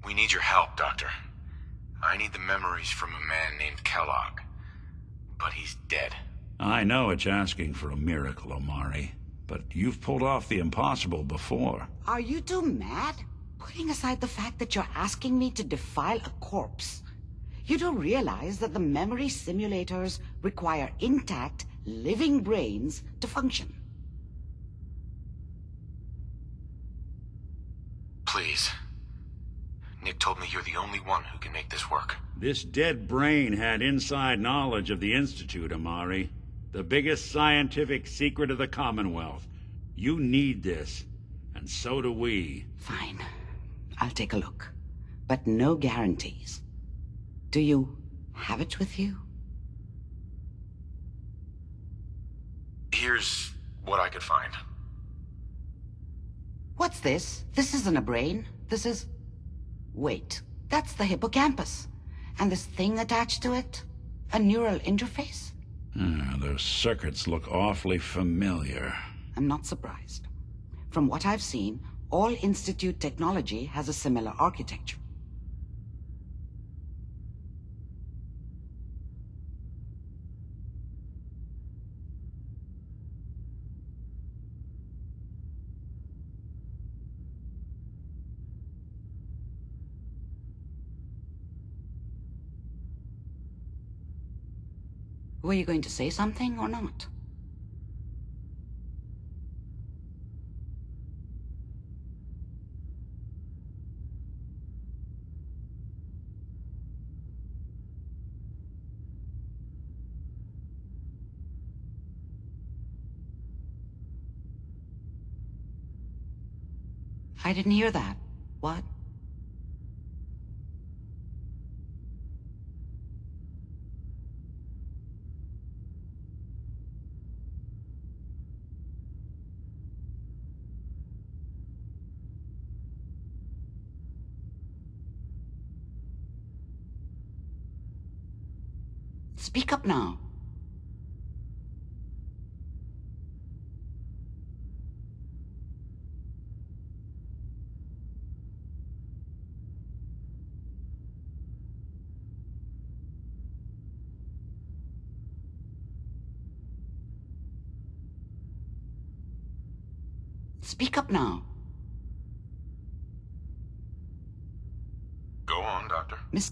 We need your help, Doctor. I need the memories from a man named Kellogg. But he's dead. I know it's asking for a miracle, Omari. But you've pulled off the impossible before. Are you two mad? Putting aside the fact that you're asking me to defile a corpse, you do realize that the memory simulators require intact, living brains to function. Please. Nick told me you're the only one who can make this work. This dead brain had inside knowledge of the Institute, Omari. The biggest scientific secret of the Commonwealth. You need this, and so do we. Fine. I'll take a look. But no guarantees. Do you have it with you? Here's what I could find. What's this? This isn't a brain. This is... Wait, that's the hippocampus. And this thing attached to it? A neural interface? Those circuits look awfully familiar. I'm not surprised. From what I've seen, all Institute technology has a similar architecture. Were you going to say something or not? I didn't hear that. What? Speak up now. Speak up now. Go on, Doctor. Miss...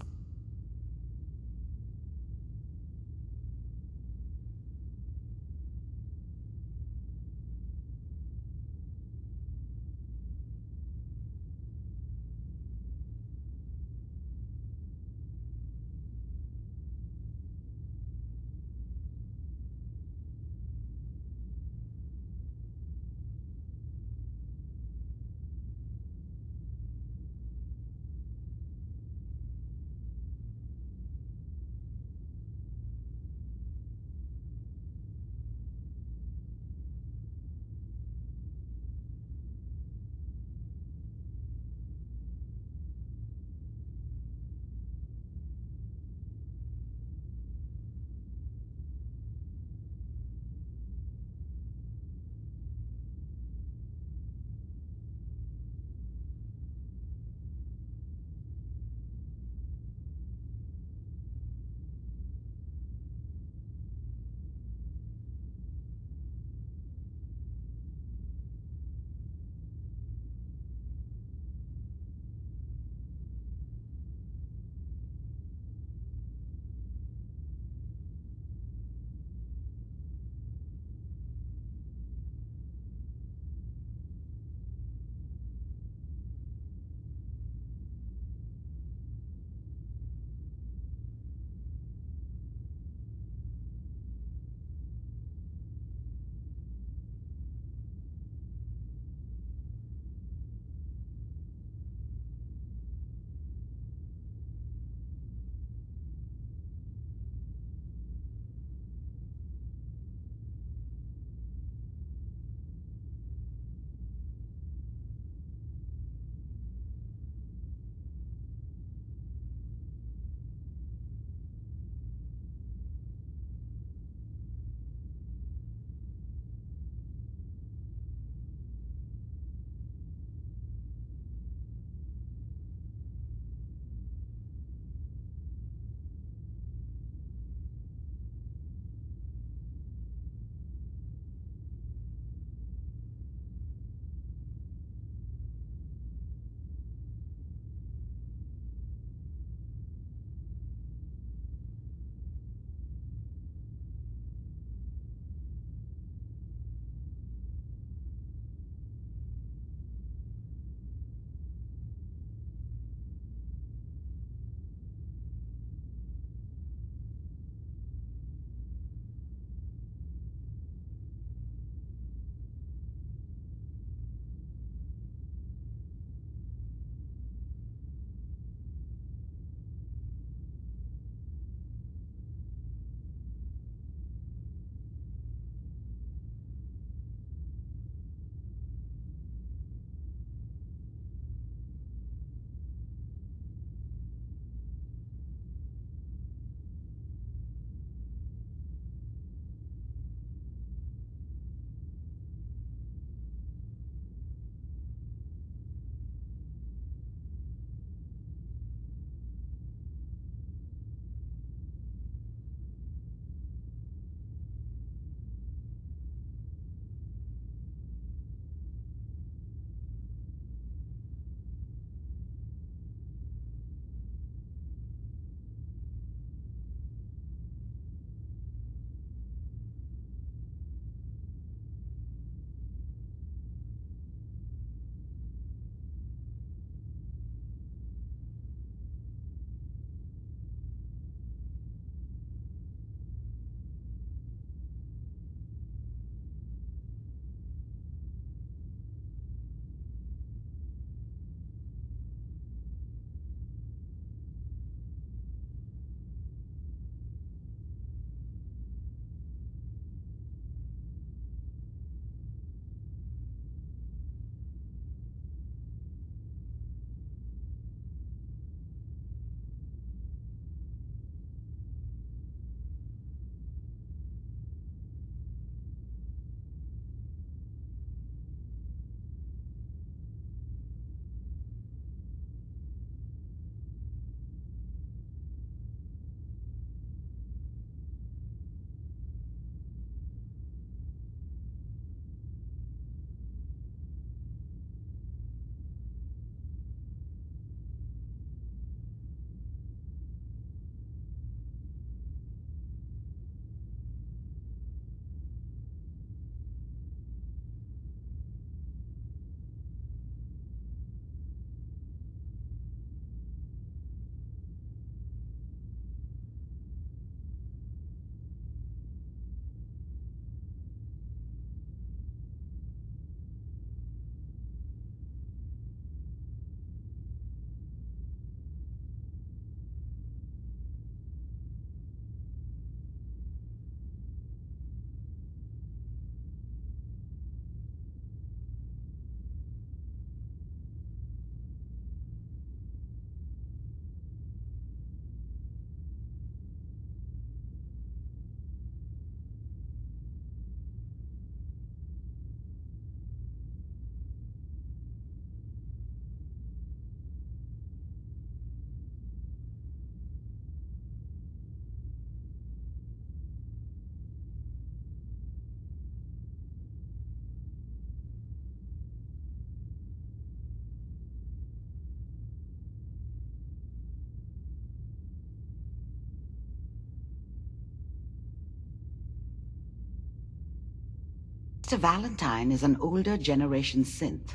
Mr. Valentine is an older generation synth.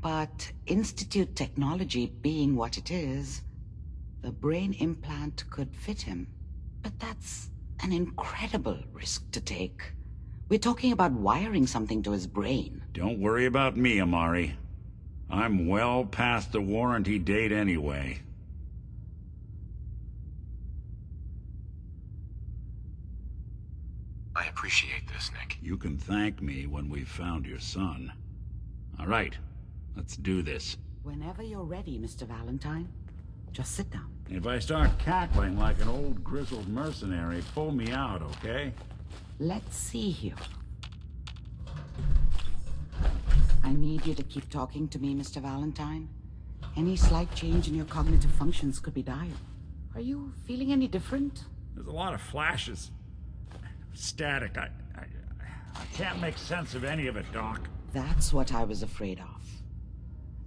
But Institute technology being what it is, the brain implant could fit him. But that's an incredible risk to take. We're talking about wiring something to his brain. Don't worry about me, Amari. I'm well past the warranty date anyway. I appreciate this, Nick. You can thank me when we've found your son. All right, let's do this. Whenever you're ready, Mr. Valentine, just sit down. If I start cackling like an old grizzled mercenary, pull me out, okay? Let's see here. I need you to keep talking to me, Mr. Valentine. Any slight change in your cognitive functions could be dire. Are you feeling any different? There's a lot of flashes. Static. I can't make sense of any of it, Doc. That's what I was afraid of.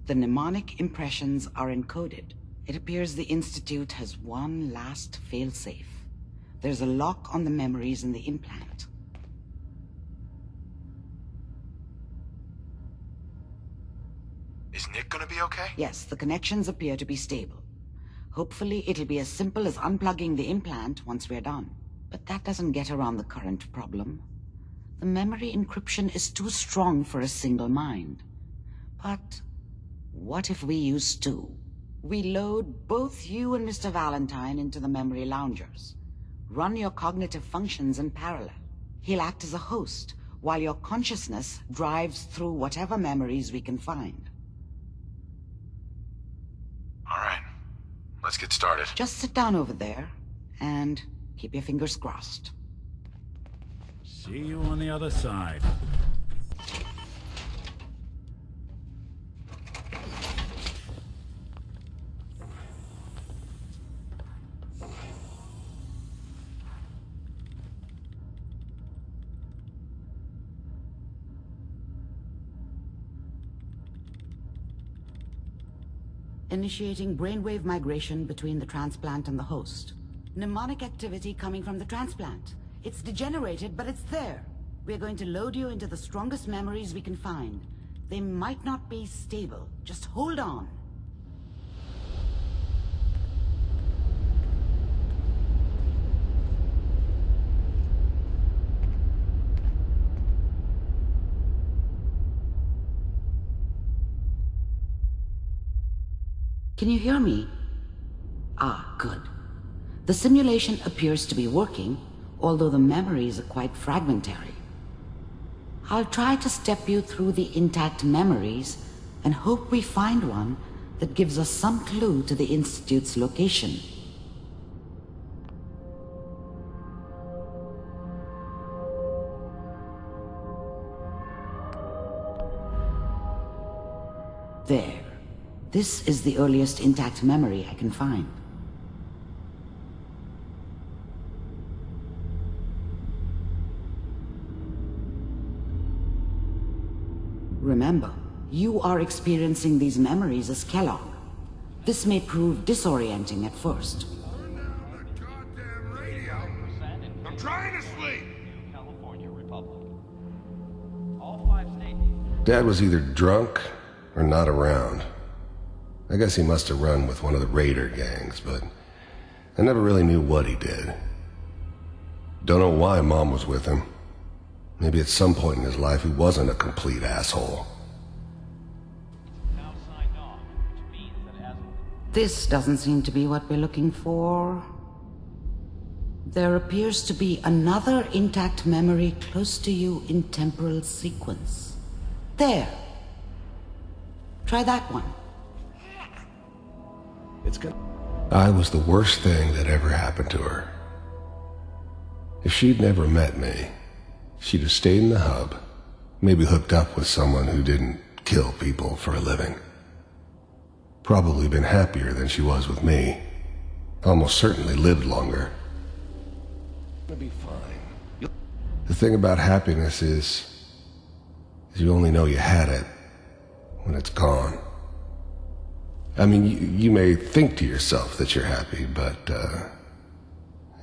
The mnemonic impressions are encoded. It appears the Institute has one last failsafe. There's a lock on the memories in the implant. Is Nick gonna be okay? Yes, the connections appear to be stable. Hopefully, it'll be as simple as unplugging the implant once we're done. But that doesn't get around the current problem. The memory encryption is too strong for a single mind. But what if we use two? We load both you and Mr. Valentine into the memory loungers. Run your cognitive functions in parallel. He'll act as a host, while your consciousness drives through whatever memories we can find. All right, let's get started. Just sit down over there, and keep your fingers crossed. See you on the other side. Initiating brainwave migration between the transplant and the host. Mnemonic activity coming from the transplant. It's degenerated, but it's there. We're going to load you into the strongest memories we can find. They might not be stable. Just hold on. Can you hear me? Ah, good. The simulation appears to be working, although the memories are quite fragmentary. I'll try to step you through the intact memories and hope we find one that gives us some clue to the Institute's location. There. This is the earliest intact memory I can find. Remember, you are experiencing these memories as Kellogg. This may prove disorienting at first. Turn down that goddamn radio. I'm trying to sleep. California Republic. All 5 states. Dad was either drunk or not around. I guess he must have run with one of the raider gangs, but I never really knew what he did. Don't know why Mom was with him. Maybe at some point in his life he wasn't a complete asshole. Now signed on, which means that it hasn't. This doesn't seem to be what we're looking for. There appears to be another intact memory close to you in temporal sequence. There. Try that one. I was the worst thing that ever happened to her. If she'd never met me, she'd have stayed in the hub, maybe hooked up with someone who didn't kill people for a living. Probably been happier than she was with me. Almost certainly lived longer. It'll be fine. The thing about happiness is you only know you had it when it's gone. I mean, you may think to yourself that you're happy, but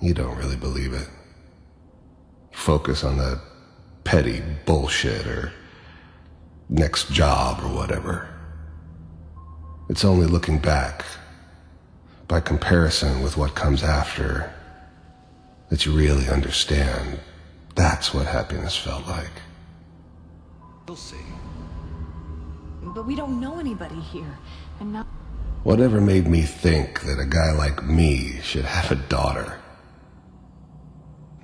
you don't really believe it. Focus on that petty bullshit or next job or whatever. It's only looking back, by comparison with what comes after, that you really understand that's what happiness felt like. We'll see. But we don't know anybody here, and now... Whatever made me think that a guy like me should have a daughter?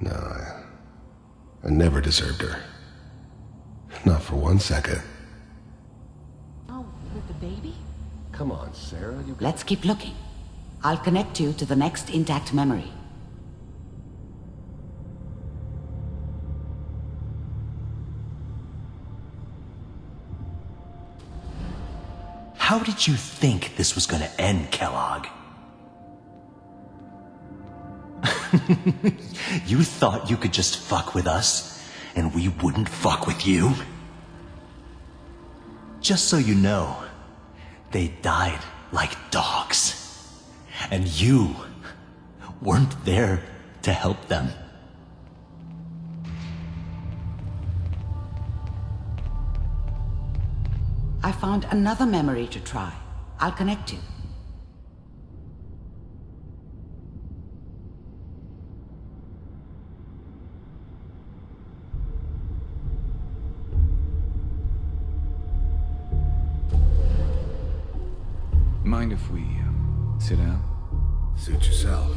No, I never deserved her. Not for 1 second. Oh, with the baby? Come on, Sarah, you... Let's keep looking. I'll connect you to the next intact memory. How did you think this was gonna end, Kellogg? You thought you could just fuck with us, and we wouldn't fuck with you? Just so you know, they died like dogs. And you weren't there to help them. I found another memory to try. I'll connect you. Mind if we sit down? Suit yourself.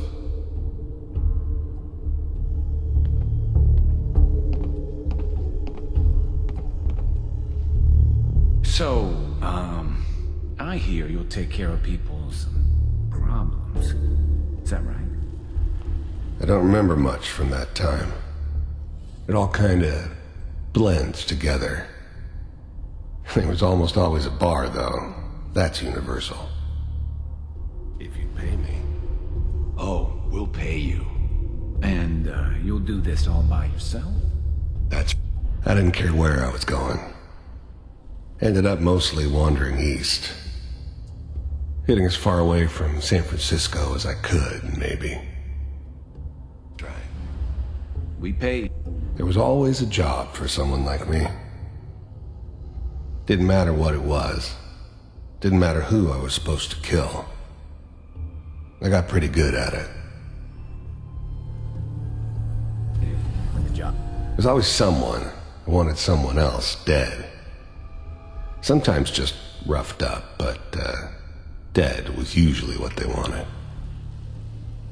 So, I hear you'll take care of people's problems. Is that right? I don't remember much from that time. It all kinda blends together. There was almost always a bar, though. That's universal. If you pay me. Oh, we'll pay you. And, you'll do this all by yourself? I didn't care where I was going. Ended up mostly wandering east. Getting as far away from San Francisco as I could, maybe. Right. We pay. There was always a job for someone like me. Didn't matter what it was. Didn't matter who I was supposed to kill. I got pretty good at it. The job. There's always someone who wanted someone else dead. Sometimes just roughed up, but dead was usually what they wanted.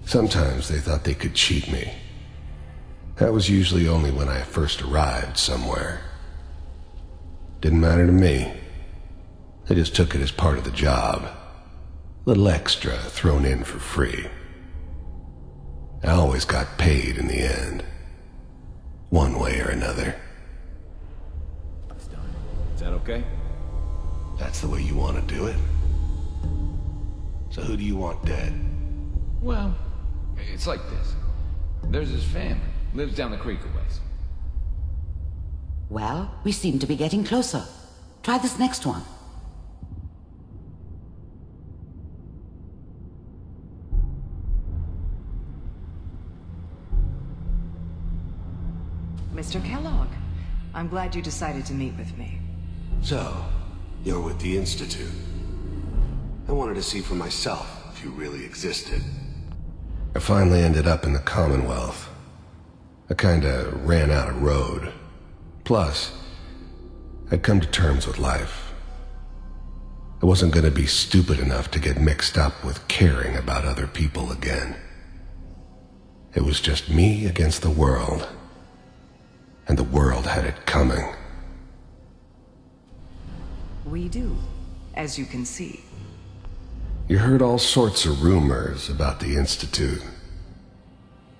Sometimes they thought they could cheat me. That was usually only when I first arrived somewhere. Didn't matter to me. They just took it as part of the job. Little extra thrown in for free. I always got paid in the end. One way or another. It's done. Is that okay? That's the way you want to do it? So who do you want dead? Well, it's like this. There's his family. Lives down the creek a ways. Well, we seem to be getting closer. Try this next one. Mr. Kellogg, I'm glad you decided to meet with me. So, you're with the Institute. I wanted to see for myself if you really existed. I finally ended up in the Commonwealth. I kinda ran out of road. Plus, I'd come to terms with life. I wasn't gonna be stupid enough to get mixed up with caring about other people again. It was just me against the world. And the world had it coming. We do, as you can see. You heard all sorts of rumors about the Institute.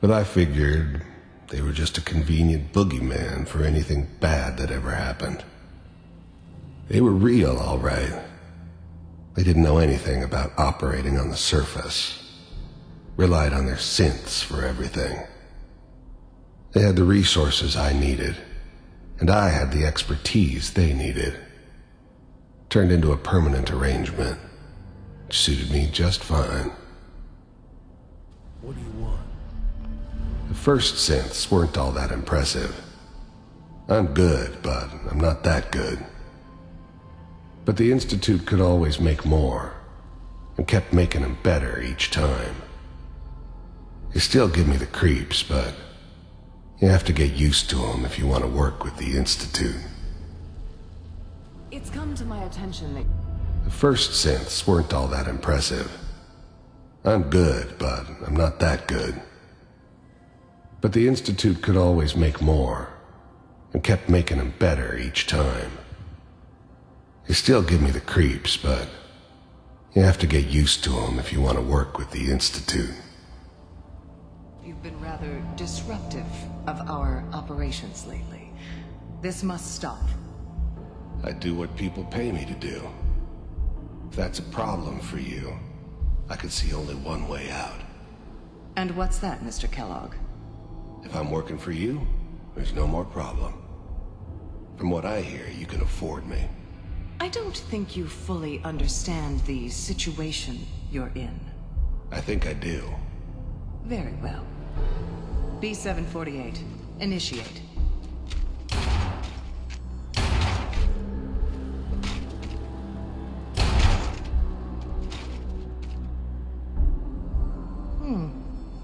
But I figured they were just a convenient boogeyman for anything bad that ever happened. They were real, all right. They didn't know anything about operating on the surface. Relied on their synths for everything. They had the resources I needed, and I had the expertise they needed. Turned into a permanent arrangement, which suited me just fine. What do you want? The first synths weren't all that impressive. I'm good, but I'm not that good. But the Institute could always make more, and kept making them better each time. They still give me the creeps, but you have to get used to them if you want to work with the Institute. It's come to my attention that... The first synths weren't all that impressive. I'm good, but I'm not that good. But the Institute could always make more, and kept making them better each time. They still give me the creeps, but you have to get used to them if you want to work with the Institute. You've been rather disruptive of our operations lately. This must stop. I do what people pay me to do. If that's a problem for you, I could see only one way out. And what's that, Mr. Kellogg? If I'm working for you, there's no more problem. From what I hear, you can afford me. I don't think you fully understand the situation you're in. I think I do. Very well. B-748, initiate.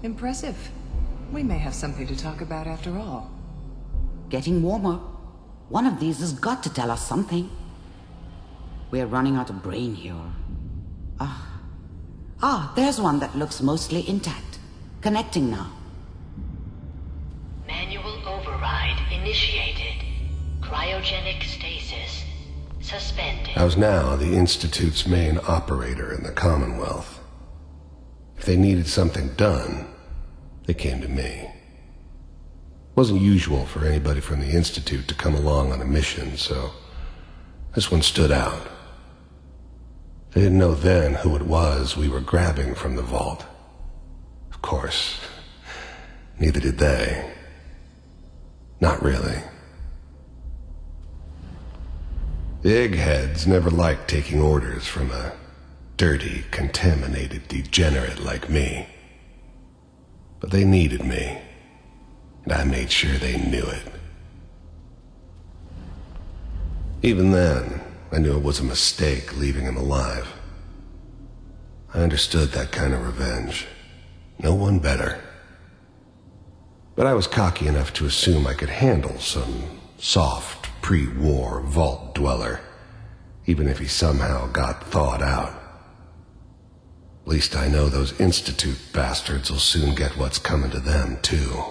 Impressive. We may have something to talk about after all. Getting warmer. One of these has got to tell us something. We're running out of brain here. There's one that looks mostly intact. Connecting now. Manual override initiated. Cryogenic stasis suspended. I was now the Institute's main operator in the Commonwealth. If they needed something done, they came to me. Wasn't usual for anybody from the Institute to come along on a mission, so this one stood out. They didn't know then who it was we were grabbing from the vault. Of course, neither did they. Not really. The eggheads never liked taking orders from a dirty, contaminated degenerate like me. But they needed me, and I made sure they knew it. Even then, I knew it was a mistake leaving him alive. I understood that kind of revenge. No one better. But I was cocky enough to assume I could handle some soft, pre-war vault dweller, even if he somehow got thawed out. At least I know those Institute bastards will soon get what's coming to them, too.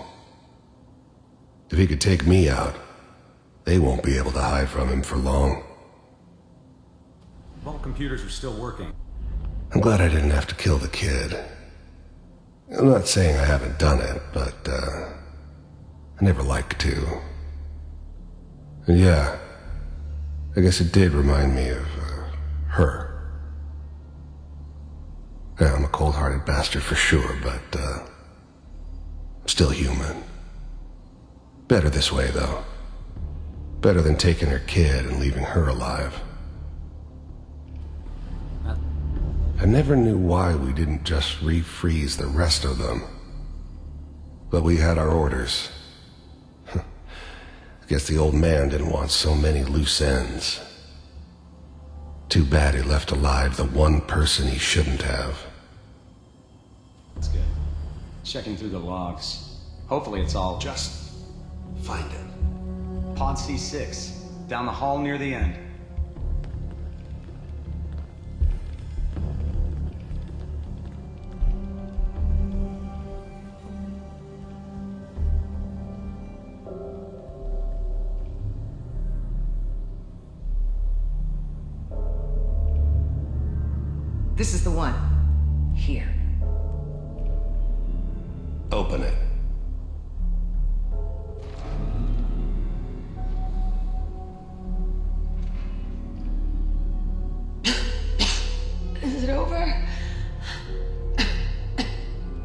If he could take me out, they won't be able to hide from him for long. Vault computers are still working. I'm glad I didn't have to kill the kid. I'm not saying I haven't done it, but, I never liked to. And yeah, I guess it did remind me of, her. Yeah, I'm a cold-hearted bastard for sure, but, I'm still human. Better this way, though. Better than taking her kid and leaving her alive. I never knew why we didn't just refreeze the rest of them. But we had our orders. I guess the old man didn't want so many loose ends. Too bad he left alive the one person he shouldn't have. That's good. Checking through the logs. Hopefully it's all... Just find it. Pod C6, down the hall near the end. This is the one. Here. Open it. Is it over?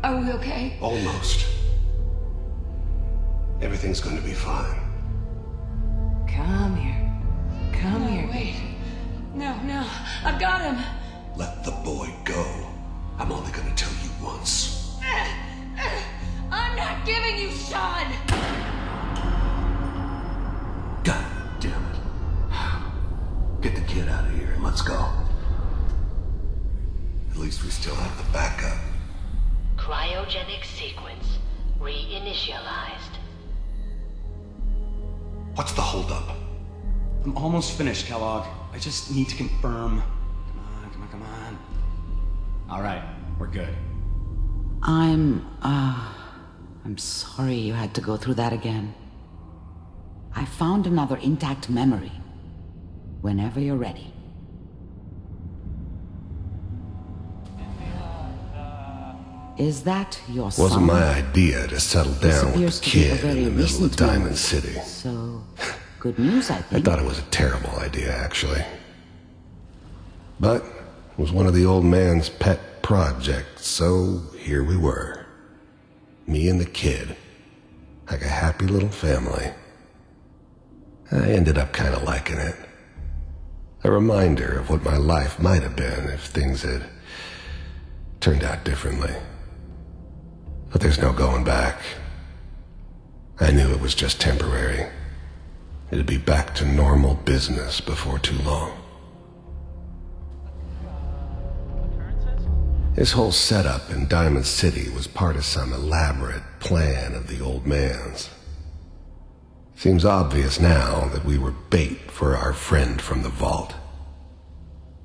Are we okay? Almost. Everything's gonna be fine. Come here. Come here. Wait. No, I've got him. Let the boy go. I'm only gonna tell you once. I'm not giving you Sean! cryogenic sequence reinitialized. What's the holdup? I'm almost finished, Kellogg. I just need to confirm. Come on. All right, we're good. I'm sorry you had to go through that again. I found another intact memory. Whenever you're ready. Is that your son? Wasn't my idea to settle down with the kid in the middle of Diamond memory. City. So, good news, I I think. thought it was a terrible idea, actually. But it was one of the old man's pet projects, so here we were. Me and the kid. Like a happy little family. I ended up kind of liking it. A reminder of what my life might have been if things had turned out differently. But there's no going back. I knew it was just temporary. It'd be back to normal business before too long. This whole setup in Diamond City was part of some elaborate plan of the old man's. Seems obvious now that we were bait for our friend from the vault.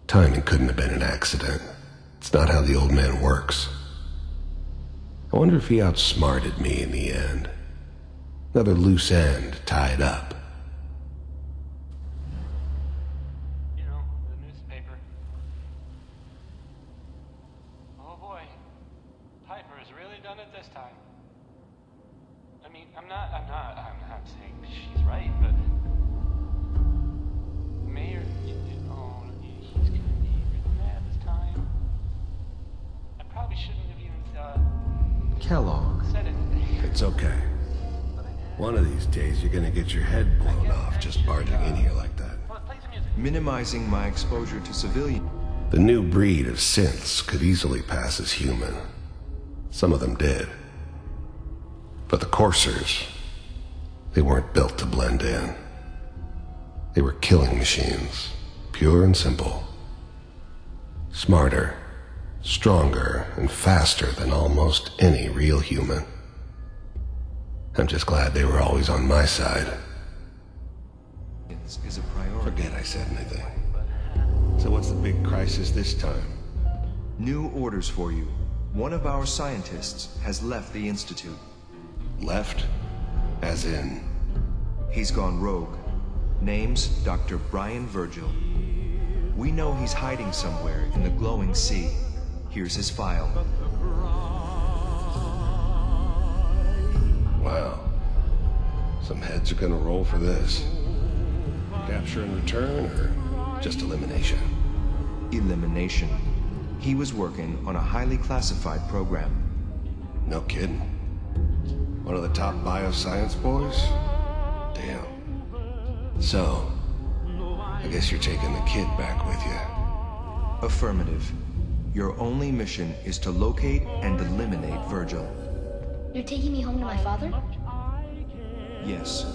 Timing couldn't have been an accident. It's not how the old man works. I wonder if he outsmarted me in the end. Another loose end tied up. You know, the newspaper. Oh boy. Piper has really done it this time. I mean, I'm not saying she's right, but Mayor, he's gonna be really mad this time. I probably shouldn't have even, Kellogg. said anything. It's okay. One of these days you're gonna get your head blown off just barging in here like that. Minimizing my exposure to civilian. The new breed of synths could easily pass as human. Some of them did. But the coursers, they weren't built to blend in. They were killing machines, pure and simple. Smarter, stronger, and faster than almost any real human. I'm just glad they were always on my side. Is a priority. Forget I said anything. So what's the big crisis this time? New orders for you. One of our scientists has left the Institute. Left? As in? He's gone rogue. Name's Dr. Brian Virgil. We know he's hiding somewhere in the glowing sea. Here's his file. Wow. Some heads are gonna roll for this. Capture and return, or just elimination? Elimination. He was working on a highly classified program. No kidding. One of the top bioscience boys? Damn. So, I guess you're taking the kid back with you. Affirmative. Your only mission is to locate and eliminate Virgil. You're taking me home to my father? Yes.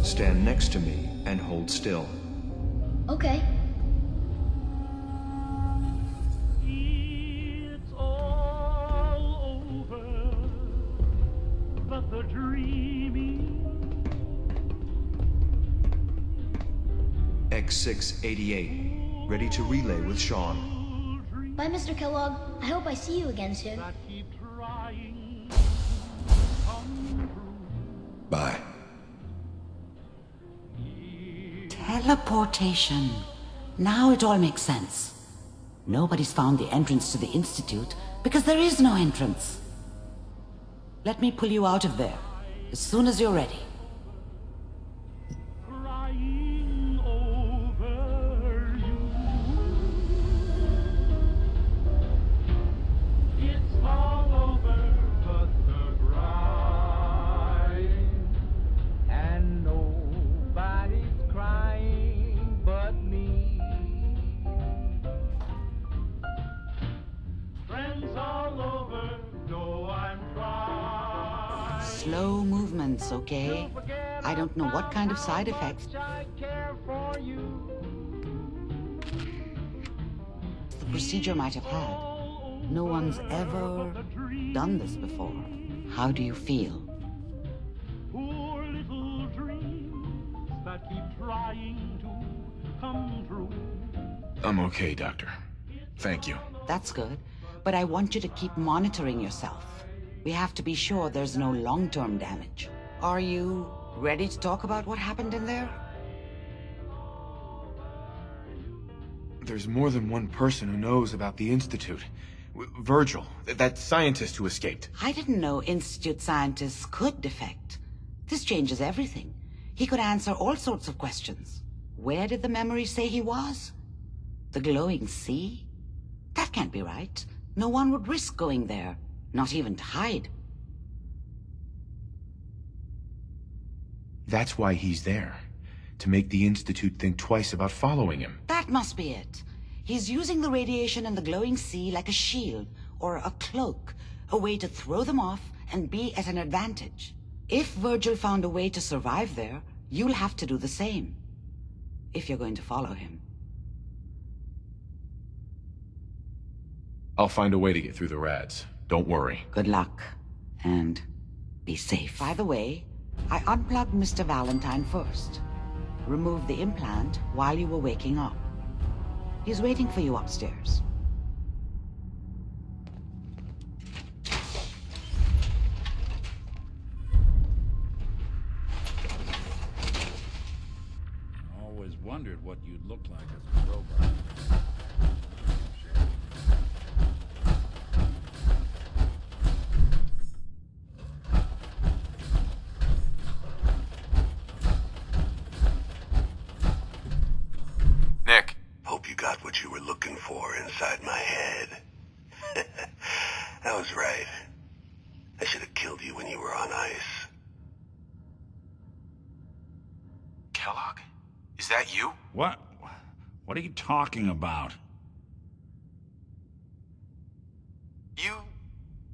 Stand next to me and hold still. Okay. It's all over, but the dreaming. X688. Ready to relay with Sean. Bye, Mr. Kellogg. I hope I see you again soon. Bye. Teleportation. Now it all makes sense. Nobody's found the entrance to the Institute because there is no entrance. Let me pull you out of there as soon as you're ready. Slow movements, okay? I don't know what kind of side effects the procedure might have had. No one's ever done this before. How do you feel? Poor little dreams that keep trying to come true. I'm okay, Doctor. Thank you. That's good, but I want you to keep monitoring yourself. We have to be sure there's no long-term damage. Are you ready to talk about what happened in there? There's more than one person who knows about the Institute. Virgil, that scientist who escaped. I didn't know Institute scientists could defect. This changes everything. He could answer all sorts of questions. Where did the memory say he was? The glowing sea? That can't be right. No one would risk going there, not even to hide. That's why he's there. To make the Institute think twice about following him. That must be it. He's using the radiation in the glowing sea like a shield or a cloak, a way to throw them off and be at an advantage. If Virgil found a way to survive there, you'll have to do the same. If you're going to follow him. I'll find a way to get through the rads. Don't worry. Good luck. And be safe. By the way, I unplugged Mr. Valentine first. Removed the implant while you were waking up. He's waiting for you upstairs. Always wondered what you'd look like as a robot. Nick. Hope you got what you were looking for inside my head. I was right. I should have killed you when you were on ice. Kellogg? Is that you? What? What are you talking about? You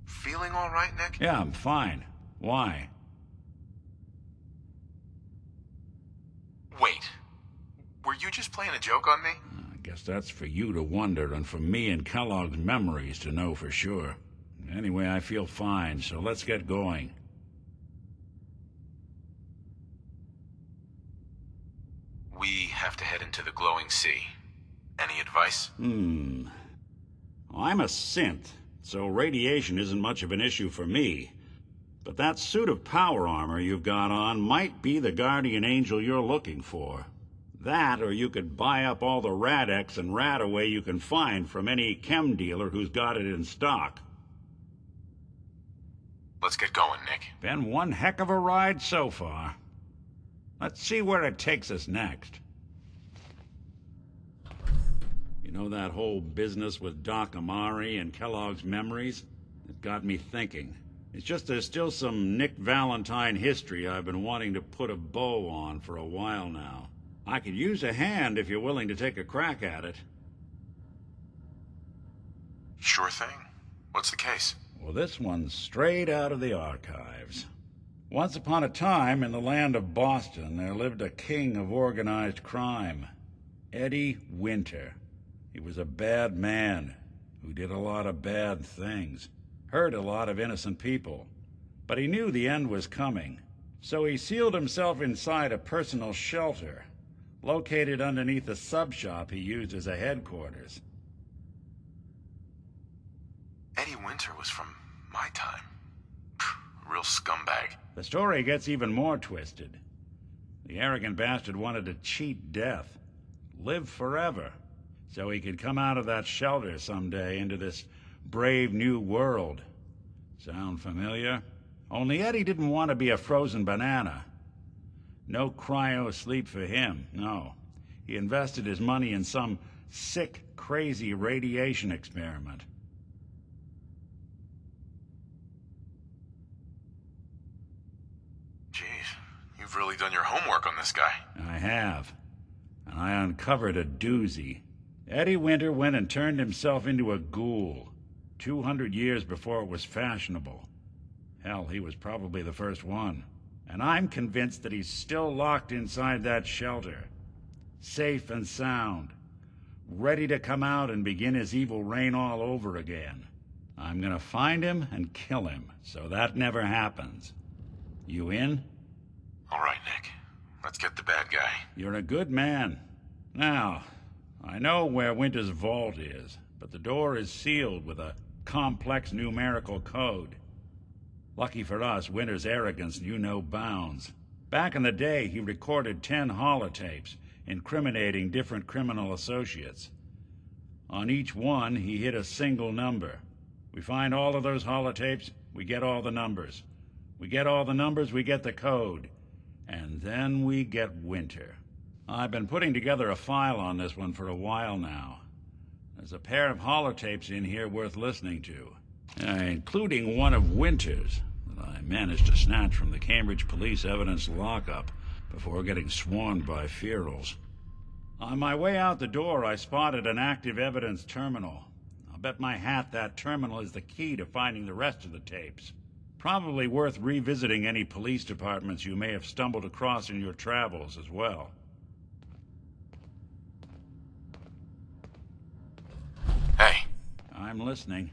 feeling all right, Nick? Yeah, I'm fine. Why? Wait. Were you just playing a joke on me? I guess that's for you to wonder, and for me and Kellogg's memories to know for sure. Anyway, I feel fine, so let's get going. We have to head into the glowing sea. Any advice? Well, I'm a synth, so radiation isn't much of an issue for me. But that suit of power armor you've got on might be the guardian angel you're looking for. That, or you could buy up all the Rad-X and Rad-Away you can find from any chem dealer who's got it in stock. Let's get going, Nick. Been one heck of a ride so far. Let's see where it takes us next. You know that whole business with Doc Amari and Kellogg's memories? It got me thinking. It's just there's still some Nick Valentine history I've been wanting to put a bow on for a while now. I could use a hand if you're willing to take a crack at it. Sure thing. What's the case? Well, this one's straight out of the archives. Once upon a time, in the land of Boston, there lived a king of organized crime, Eddie Winter. He was a bad man who did a lot of bad things, hurt a lot of innocent people. But he knew the end was coming, so he sealed himself inside a personal shelter, located underneath a sub-shop he used as a headquarters. Eddie Winter was from my time. Real scumbag. The story gets even more twisted. The arrogant bastard wanted to cheat death, live forever, so he could come out of that shelter someday into this brave new world. Sound familiar? Only Eddie didn't want to be a frozen banana. No cryo sleep for him, no. He invested his money in some sick, crazy radiation experiment. Jeez, you've really done your homework on this guy. I have. And I uncovered a doozy. Eddie Winter went and turned himself into a ghoul, 200 years before it was fashionable. Hell, he was probably the first one. And I'm convinced that he's still locked inside that shelter, safe and sound, ready to come out and begin his evil reign all over again. I'm gonna find him and kill him, so that never happens. You in? All right, Nick. Let's get the bad guy. You're a good man. Now, I know where Winter's vault is, but the door is sealed with a complex numerical code. Lucky for us, Winter's arrogance knew no bounds. Back in the day, he recorded 10 holotapes, incriminating different criminal associates. On each one, he hit a single number. We find all of those holotapes, we get all the numbers. We get all the numbers, we get the code. And then we get Winter. I've been putting together a file on this one for a while now. There's a pair of holotapes in here worth listening to, including one of Winter's that I managed to snatch from the Cambridge Police evidence lockup before getting swarmed by ferals. On my way out the door, I spotted an active evidence terminal. I'll bet my hat that terminal is the key to finding the rest of the tapes. Probably worth revisiting any police departments you may have stumbled across in your travels as well. Hey. I'm listening.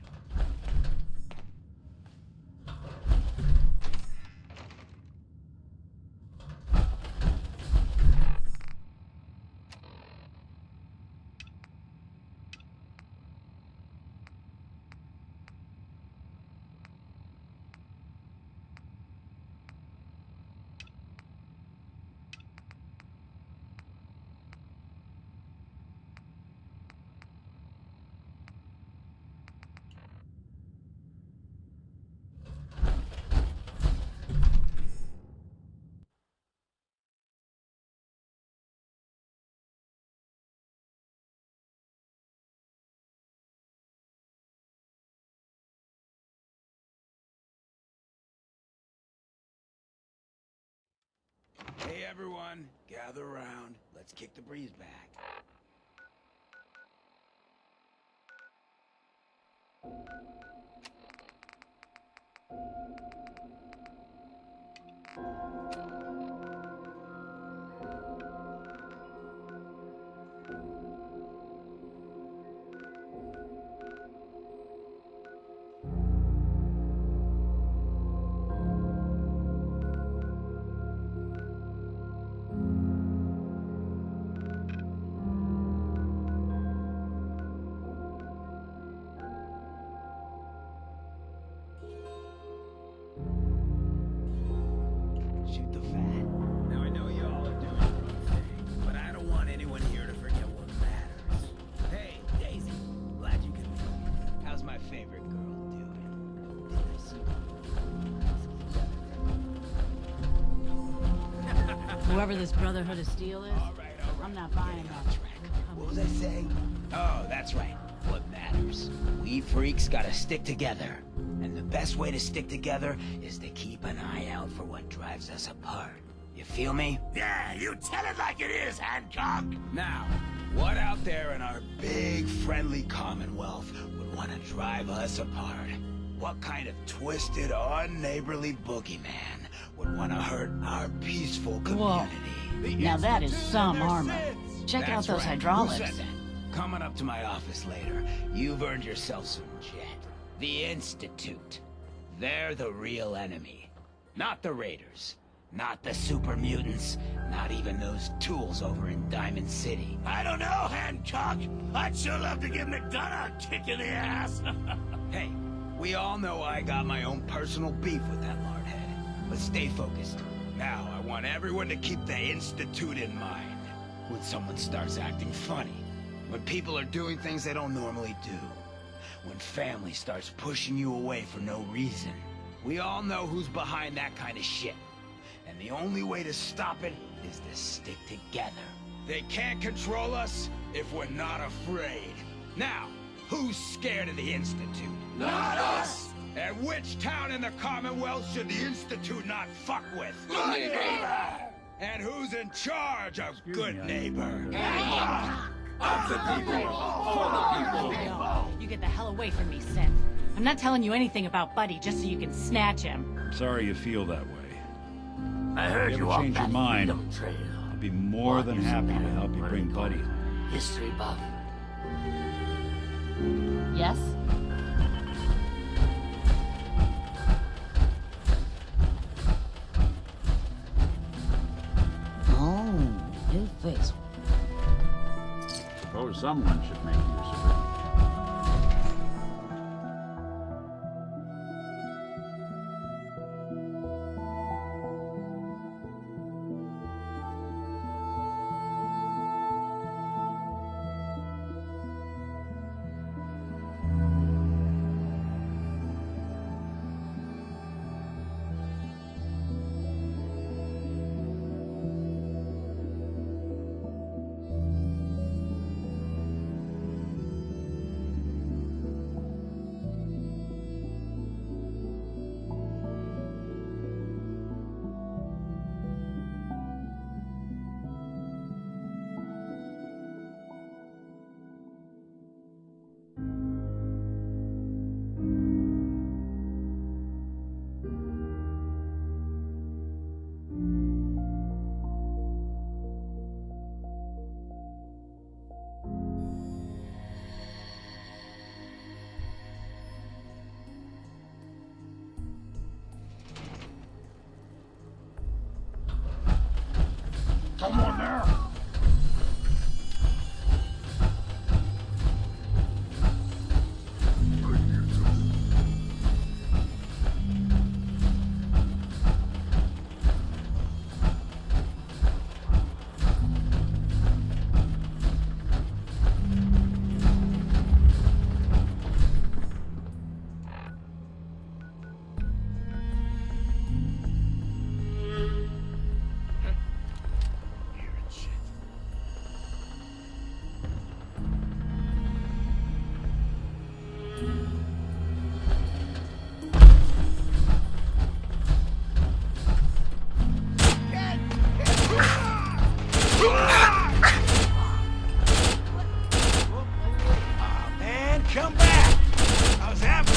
Hey everyone, gather around. Let's kick the breeze back. Shoot the fat. Now I know you all are doing your own thing, but I don't want anyone here to forget what matters. Hey, Daisy, glad you could make it. How's my favorite girl doing? Did I see Whoever this Brotherhood of Steel is, I'm not buying that. What was I saying? Oh, that's right. What matters? We freaks gotta stick together. And the best way to stick together is to keep an eye out for what drives us apart. You feel me? Yeah, you tell it like it is, Hancock! Now, what out there in our big, friendly Commonwealth would want to drive us apart? What kind of twisted, unneighborly boogeyman would want to hurt our peaceful community? Whoa. Now that is some armor. Check out those hydraulics. Who said that? Coming up to my office later, you've earned yourself some jet. The Institute. They're the real enemy. Not the Raiders. Not the super mutants. Not even those tools over in Diamond City. I don't know, Hancock. I'd sure love to give McDonough a kick in the ass. Hey, we all know I got my own personal beef with that lardhead. But stay focused. Now, I want everyone to keep the Institute in mind. When someone starts acting funny. When people are doing things they don't normally do. When family starts pushing you away for no reason. We all know who's behind that kind of shit. And the only way to stop it is to stick together. They can't control us if we're not afraid. Now, who's scared of the Institute? Not us! And which town in the Commonwealth should the Institute not fuck with? Good neighbor! And who's in charge of good neighbor? Of the people, for the people. You get the hell away from me, Seth. I'm not telling you anything about Buddy just so you can snatch him. I'm sorry you feel that way. I heard If you you ever off change your that mind, freedom trail. I'll be more than happy to help you bring Buddy home. History buff. Yes? Someone should make use of it. Come on now. Man, come back! I was having...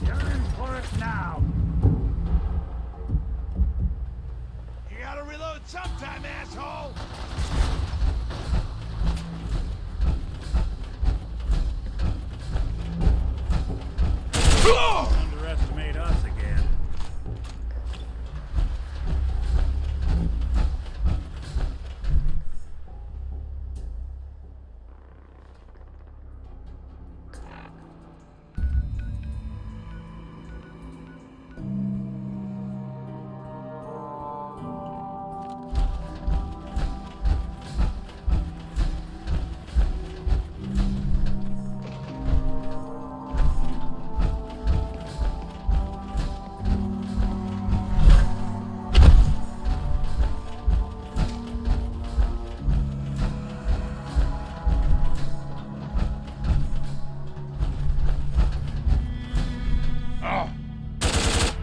You're in for it now. You gotta reload sometime, asshole! Underestimate us again.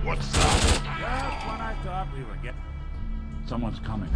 What's up? Just when I thought we were getting... Someone's coming.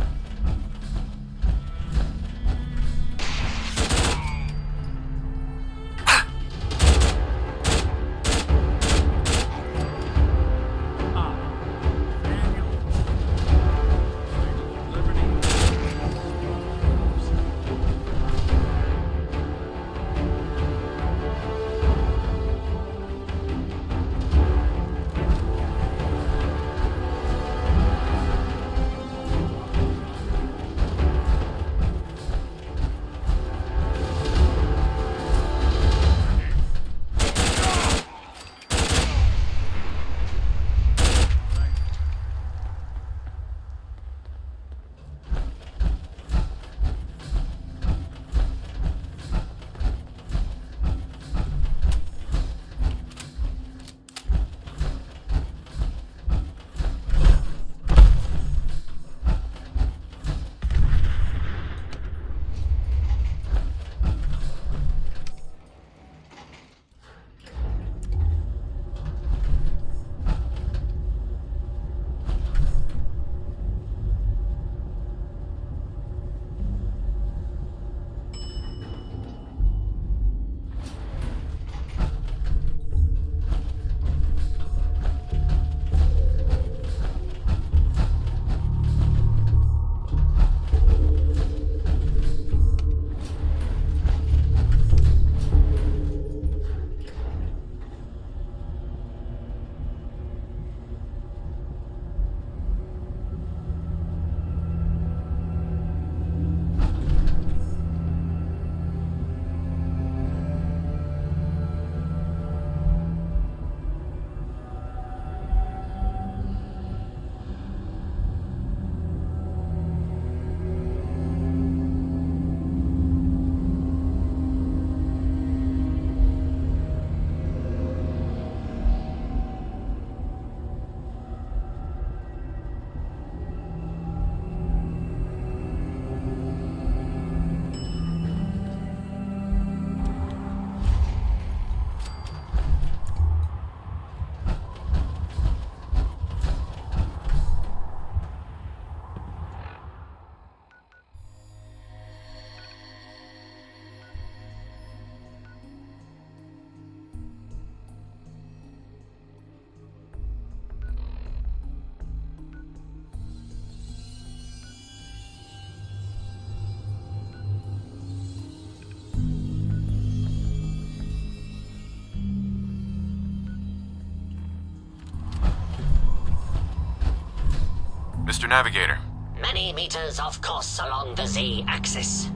navigator? Many meters off course along the Z-axis.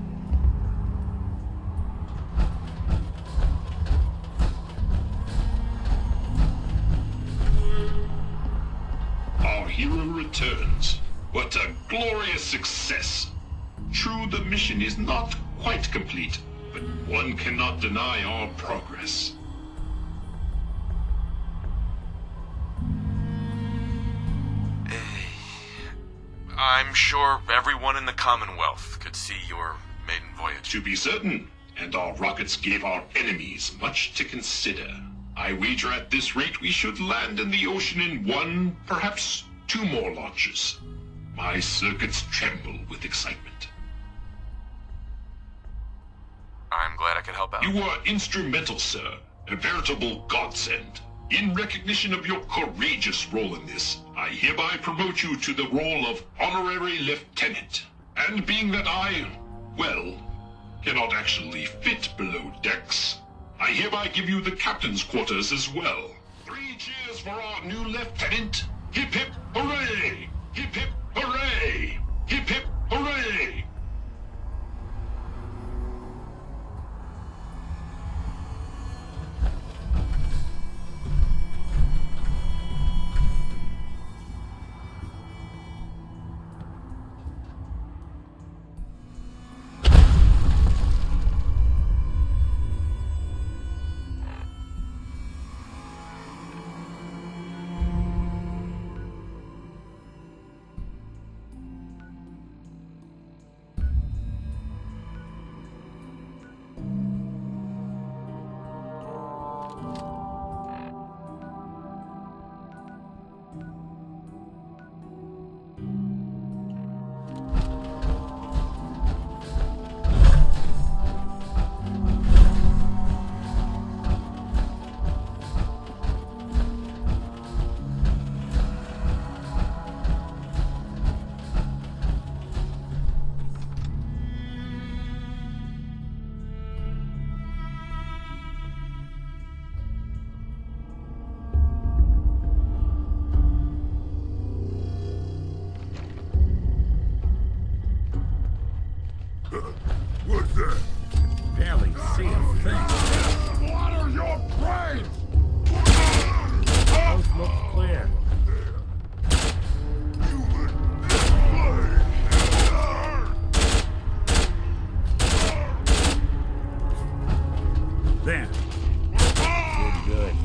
Our hero returns. What a glorious success. True, the mission is not quite complete, but one cannot deny our progress. I'm sure everyone in the Commonwealth could see your maiden voyage. To be certain, and our rockets gave our enemies much to consider. I wager at this rate we should land in the ocean in 1, perhaps 2 more launches. My circuits tremble with excitement. I'm glad I could help out. You were instrumental, sir. A veritable godsend. In recognition of your courageous role in this, I hereby promote you to the role of Honorary Lieutenant. And being that I, well, cannot actually fit below decks, I hereby give you the captain's quarters as well. 3 cheers for our new lieutenant. Hip hip hooray! Hip hip hooray! Hip hip hooray! What's that? Barely see a thing. Water your brains! Coast looks clear. Then. Good.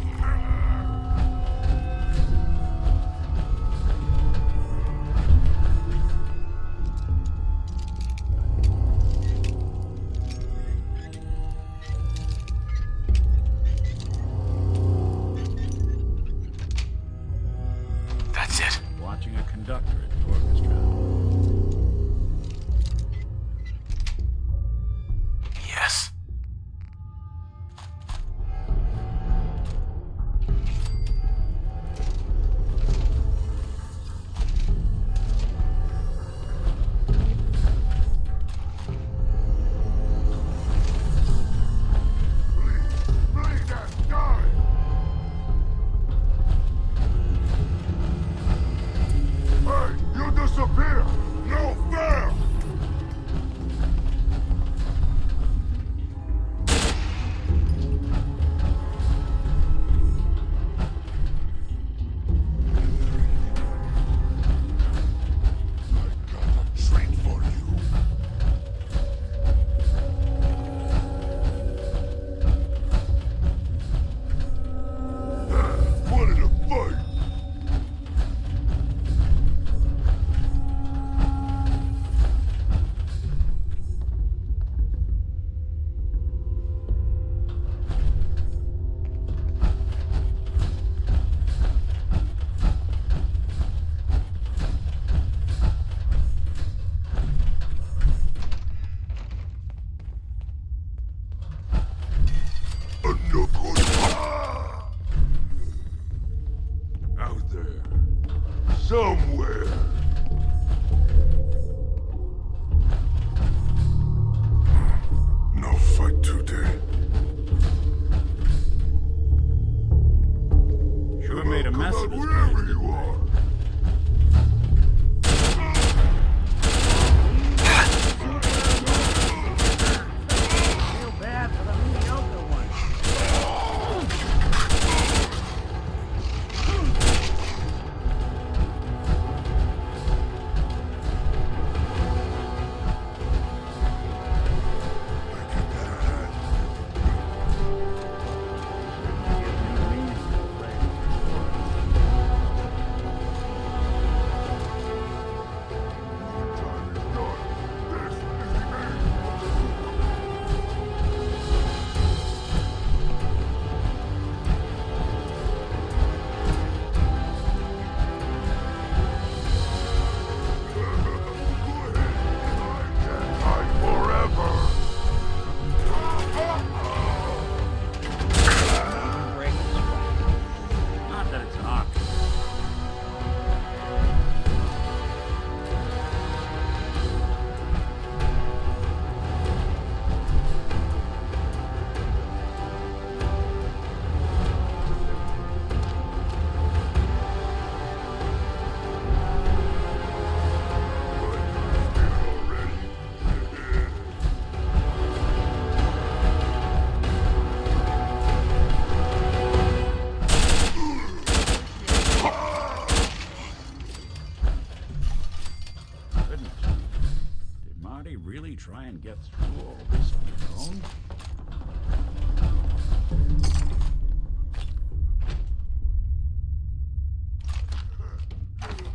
really try and get through all this on your own?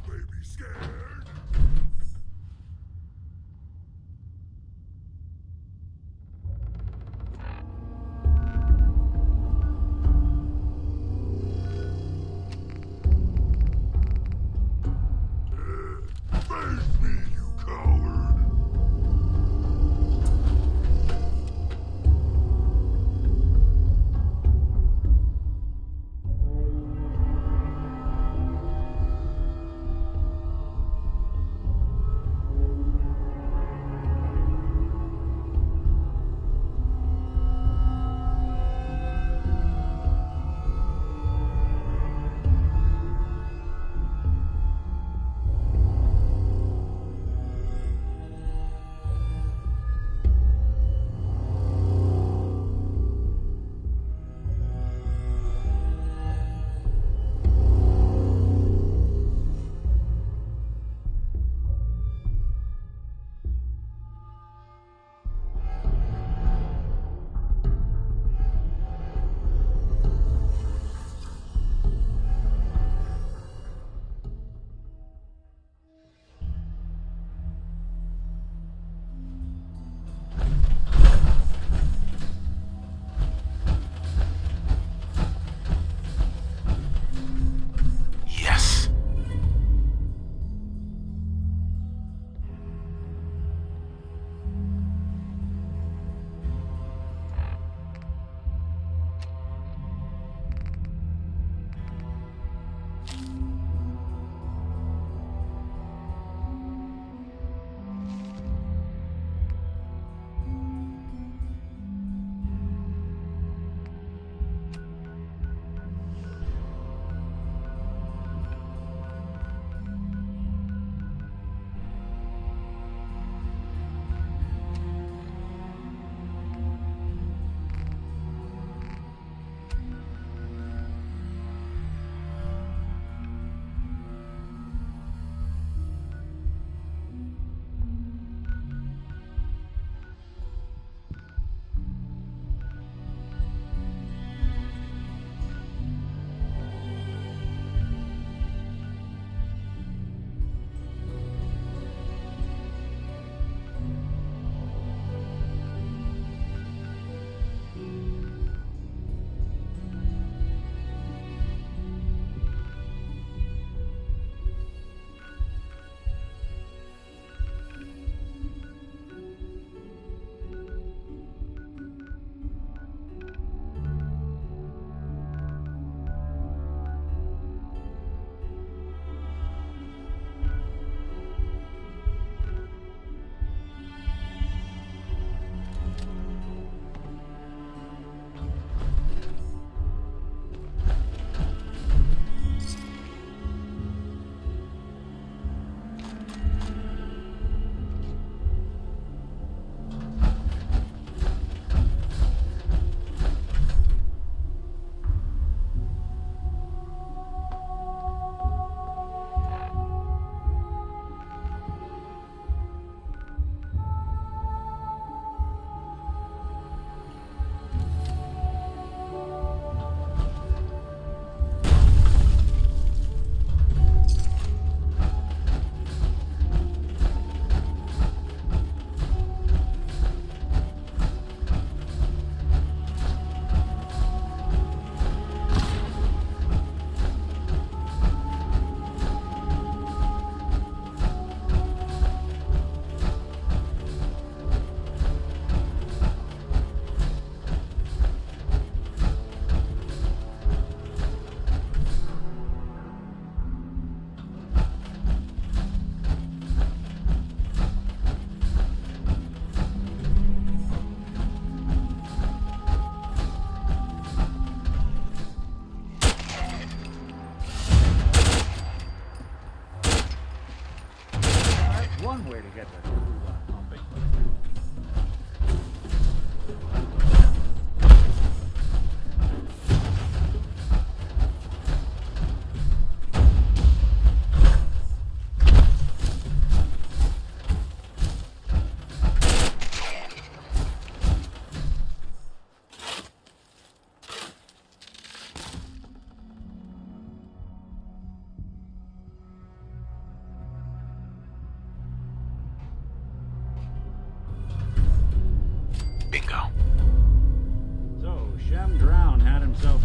Baby scared. Face me, you coward!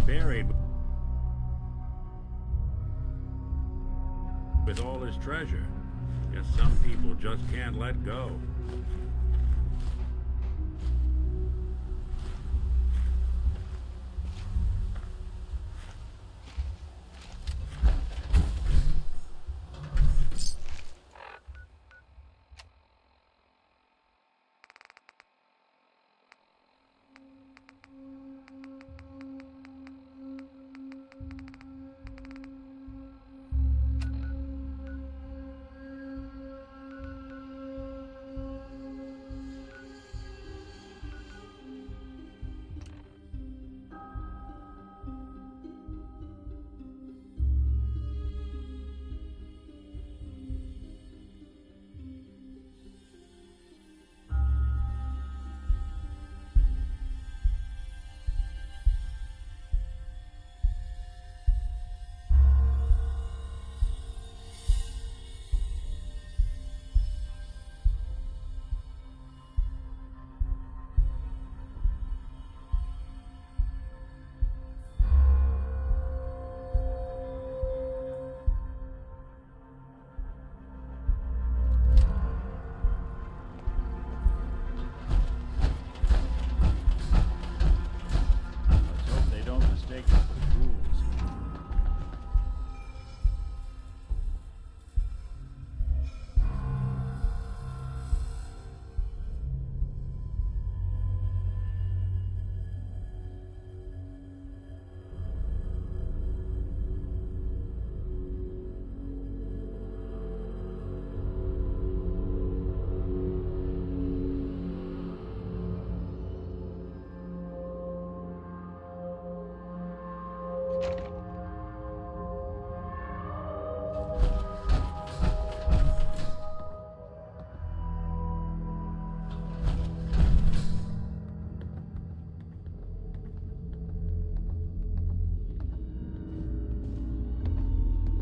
buried with all his treasure. Guess some people just can't let go.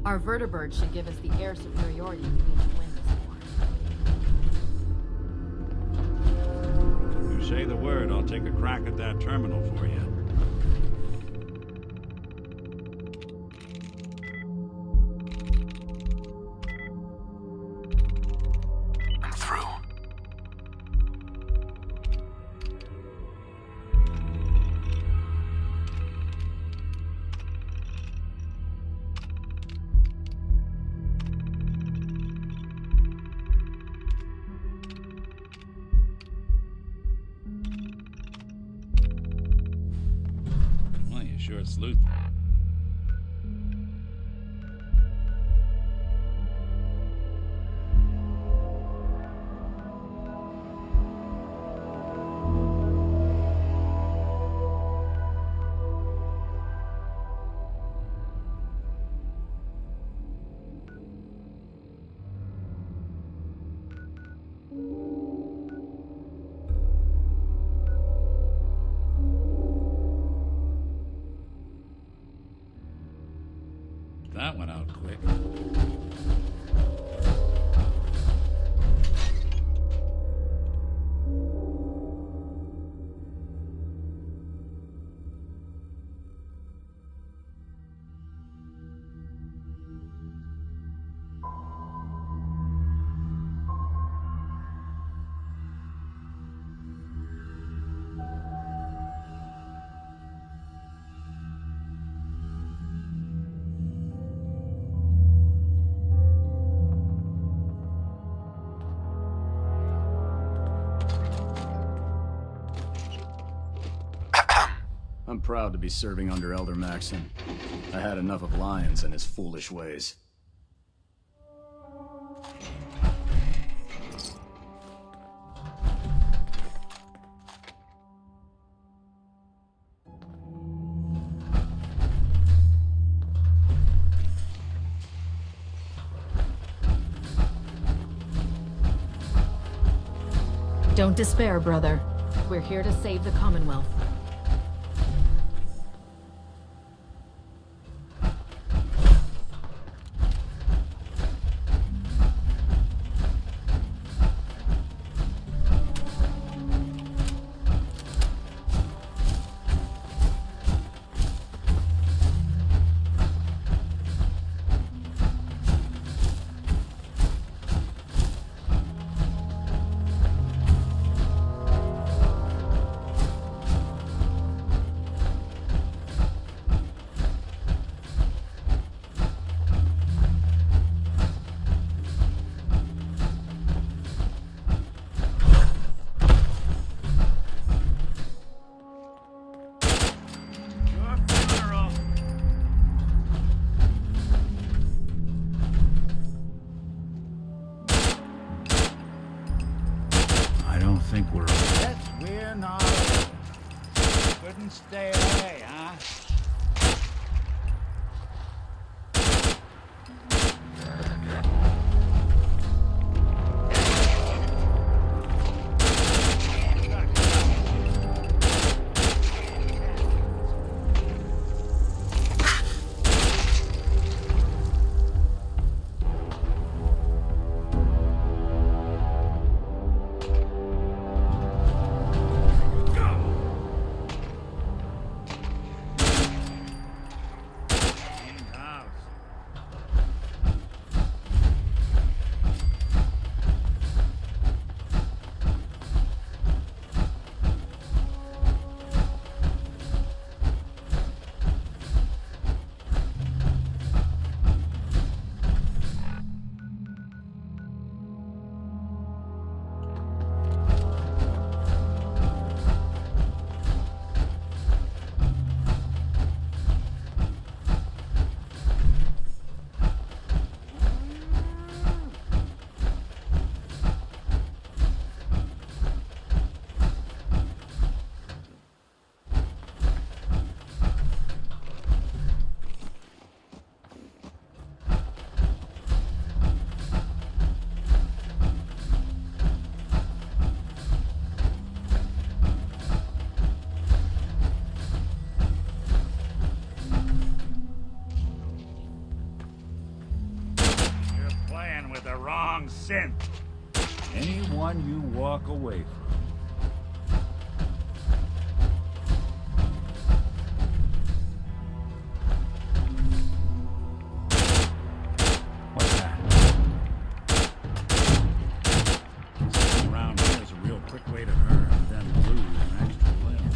Our vertibird should give us the air superiority we need to win this war. You say the word, I'll take a crack at that terminal for you. I'm through. Sure sleuth. That went out quick. I'm proud to be serving under Elder Maxon. I had enough of Lyons and his foolish ways. Don't despair, brother. We're here to save the Commonwealth. I don't think we're... Yes, we're not. Couldn't stay away, huh? With the wrong synth. Anyone you walk away from. What's that? Sitting around here is a real quick way to earn, then lose an extra limb.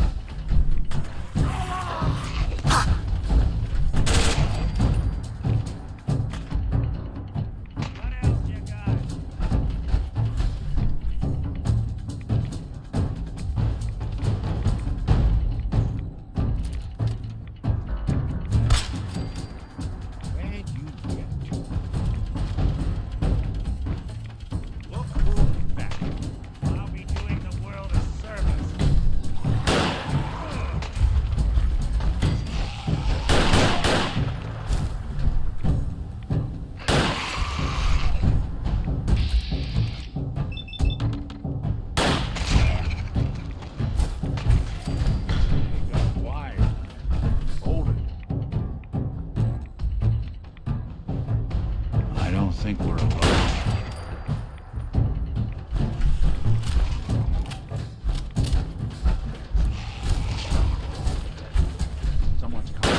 I think we're alone. Someone's coming.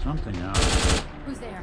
Something else. Who's there?